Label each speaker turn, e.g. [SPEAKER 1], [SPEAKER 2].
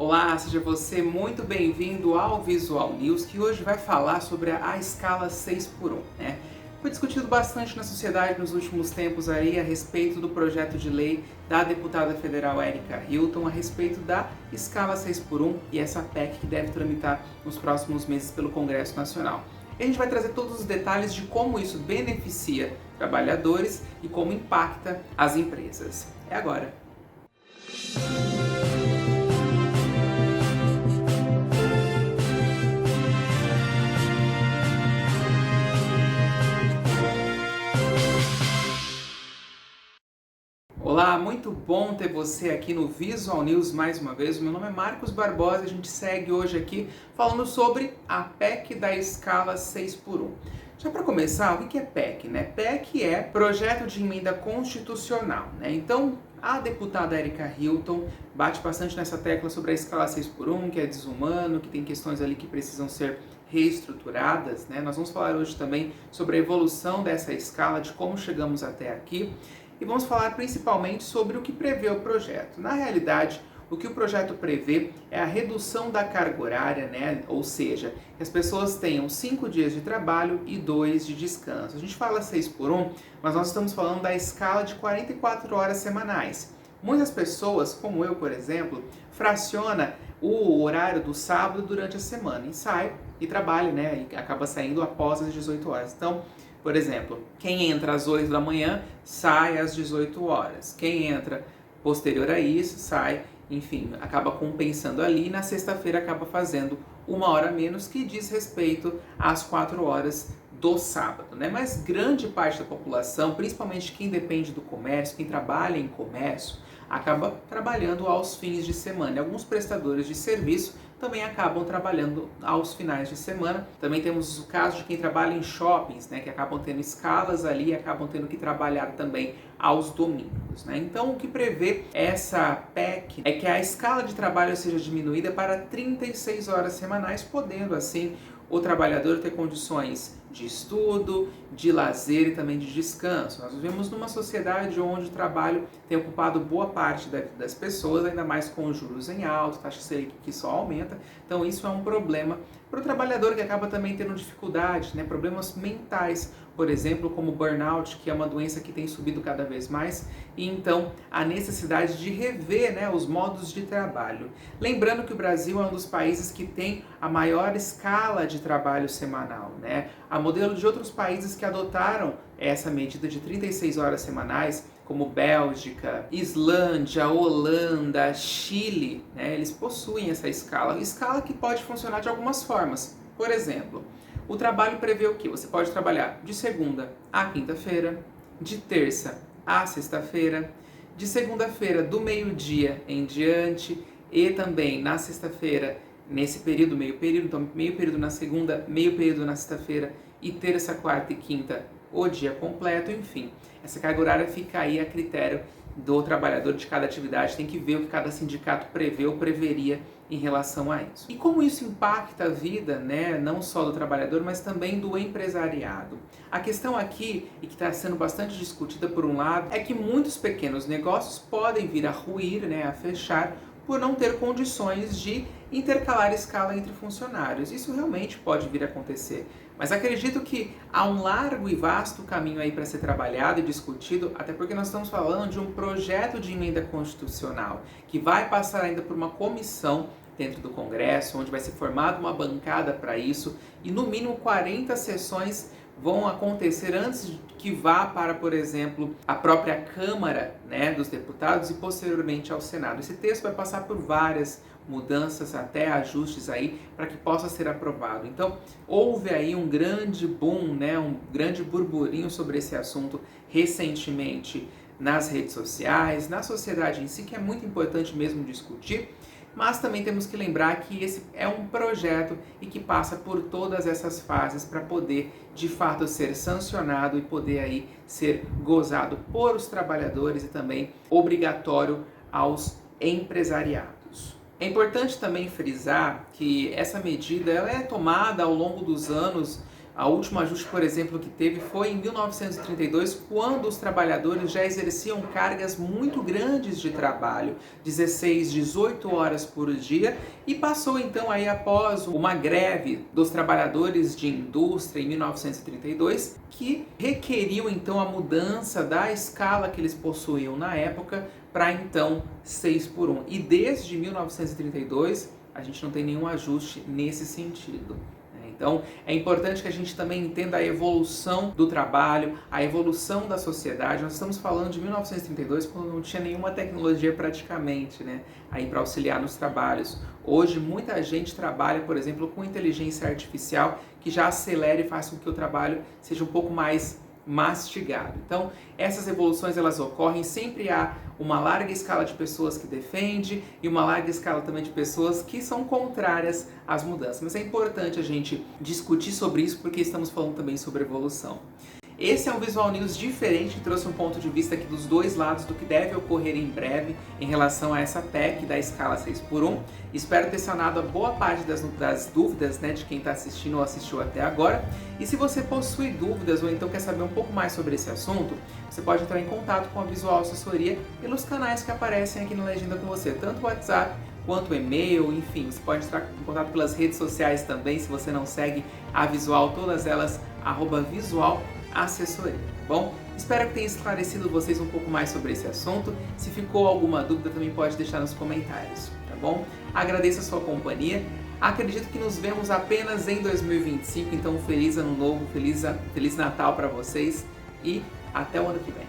[SPEAKER 1] Olá, seja você muito bem-vindo ao Visual News, que hoje vai falar sobre a escala 6x1, né? Foi discutido bastante na sociedade nos últimos tempos aí a respeito do projeto de lei da deputada federal Erika Hilton a respeito da escala 6x1 e essa PEC que deve tramitar nos próximos meses pelo Congresso Nacional. E a gente vai trazer todos os detalhes de como isso beneficia trabalhadores e como impacta as empresas. É agora! Olá, muito bom ter você aqui no Visual News mais uma vez. O meu nome é Marcos Barbosa e a gente segue hoje aqui falando sobre a PEC da escala 6x1. Já para começar, o que é PEC? PEC é Projeto de Emenda Constitucional. Então, a deputada Erika Hilton bate bastante nessa tecla sobre a escala 6x1, que é desumano, que tem questões ali que precisam ser reestruturadas. Nós vamos falar hoje também sobre a evolução dessa escala, de como chegamos até aqui. E vamos falar principalmente sobre o que prevê o projeto. Na realidade, o que o projeto prevê é a redução da carga horária, ou seja, que as pessoas tenham 5 dias de trabalho e 2 de descanso. A gente fala 6x1, mas nós estamos falando da escala de 44 horas semanais. Muitas pessoas, como eu, por exemplo, fraciona o horário do sábado durante a semana e sai e trabalha, e acaba saindo após as 18 horas. Então, por exemplo, quem entra às 8 da manhã, sai às 18 horas. Quem entra posterior a isso, sai, enfim, acaba compensando ali e na sexta-feira acaba fazendo 1 hora a menos, que diz respeito às 4 horas do sábado, Mas grande parte da população, principalmente quem depende do comércio, quem trabalha em comércio, acaba trabalhando aos fins de semana. E alguns prestadores de serviço também acabam trabalhando aos finais de semana. Também temos o caso de quem trabalha em shoppings, que acabam tendo escalas ali e acabam tendo que trabalhar também aos domingos. Então, o que prevê essa PEC é que a escala de trabalho seja diminuída para 36 horas semanais, podendo assim o trabalhador ter condições de estudo, de lazer e também de descanso. Nós vivemos numa sociedade onde o trabalho tem ocupado boa parte da vida das pessoas, ainda mais com os juros em alta, taxa Selic que só aumenta. Então isso é um problema para o trabalhador, que acaba também tendo dificuldade, problemas mentais, por exemplo, como burnout, que é uma doença que tem subido cada vez mais, e então a necessidade de rever os modos de trabalho. Lembrando que o Brasil é um dos países que tem a maior escala de trabalho semanal, A modelo de outros países que adotaram essa medida de 36 horas semanais, como Bélgica, Islândia, Holanda, Chile, eles possuem essa escala que pode funcionar de algumas formas. Por exemplo, o trabalho prevê o quê? Você pode trabalhar de segunda a quinta-feira, de terça a sexta-feira, de segunda-feira do meio-dia em diante e também na sexta-feira, nesse período, meio período, então meio período na segunda, meio período na sexta-feira e terça, quarta e quinta o dia completo, enfim. Essa carga horária fica aí a critério do trabalhador de cada atividade, tem que ver o que cada sindicato prevê ou preveria em relação a isso. E como isso impacta a vida, não só do trabalhador, mas também do empresariado. A questão aqui, e que está sendo bastante discutida por um lado, é que muitos pequenos negócios podem vir a ruir, a fechar, por não ter condições de intercalar escala entre funcionários. Isso realmente pode vir a acontecer. Mas acredito que há um largo e vasto caminho aí para ser trabalhado e discutido, até porque nós estamos falando de um projeto de emenda constitucional que vai passar ainda por uma comissão dentro do Congresso, onde vai ser formada uma bancada para isso, e no mínimo 40 sessões vão acontecer antes que vá para, por exemplo, a própria Câmara dos Deputados e posteriormente ao Senado. Esse texto vai passar por várias mudanças, até ajustes aí, para que possa ser aprovado. Então, houve aí um grande boom, um grande burburinho sobre esse assunto recentemente nas redes sociais, na sociedade em si, que é muito importante mesmo discutir. Mas também temos que lembrar que esse é um projeto e que passa por todas essas fases para poder, de fato, ser sancionado e poder aí ser gozado por os trabalhadores e também obrigatório aos empresariados. É importante também frisar que essa medida ela é tomada ao longo dos anos O último ajuste, por exemplo, que teve foi em 1932, quando os trabalhadores já exerciam cargas muito grandes de trabalho, 16, 18 horas por dia, e passou então aí após uma greve dos trabalhadores de indústria em 1932, que requeriu então a mudança da escala que eles possuíam na época para então 6 por 1. E desde 1932 a gente não tem nenhum ajuste nesse sentido. Então, é importante que a gente também entenda a evolução do trabalho, a evolução da sociedade. Nós estamos falando de 1932, quando não tinha nenhuma tecnologia praticamente, né, aí para auxiliar nos trabalhos. Hoje, muita gente trabalha, por exemplo, com inteligência artificial, que já acelera e faz com que o trabalho seja um pouco mais mastigado. Então, essas evoluções elas ocorrem, sempre há uma larga escala de pessoas que defende e uma larga escala também de pessoas que são contrárias às mudanças. Mas é importante a gente discutir sobre isso porque estamos falando também sobre evolução. Esse é um Visual News diferente, que trouxe um ponto de vista aqui dos dois lados do que deve ocorrer em breve em relação a essa PEC da escala 6 por 1. Espero ter sanado a boa parte das dúvidas, né, de quem está assistindo ou assistiu até agora. E se você possui dúvidas ou então quer saber um pouco mais sobre esse assunto, você pode entrar em contato com a Visual Assessoria pelos canais que aparecem aqui na legenda com você, tanto o WhatsApp quanto o e-mail, enfim, você pode entrar em contato pelas redes sociais também, se você não segue a Visual, todas elas, @Visual Assessoria, tá bom? Espero que tenha esclarecido vocês um pouco mais sobre esse assunto. Se ficou alguma dúvida, também pode deixar nos comentários, tá bom? Agradeço a sua companhia. Acredito que nos vemos apenas em 2025, então feliz ano novo, feliz Natal para vocês e até o ano que vem.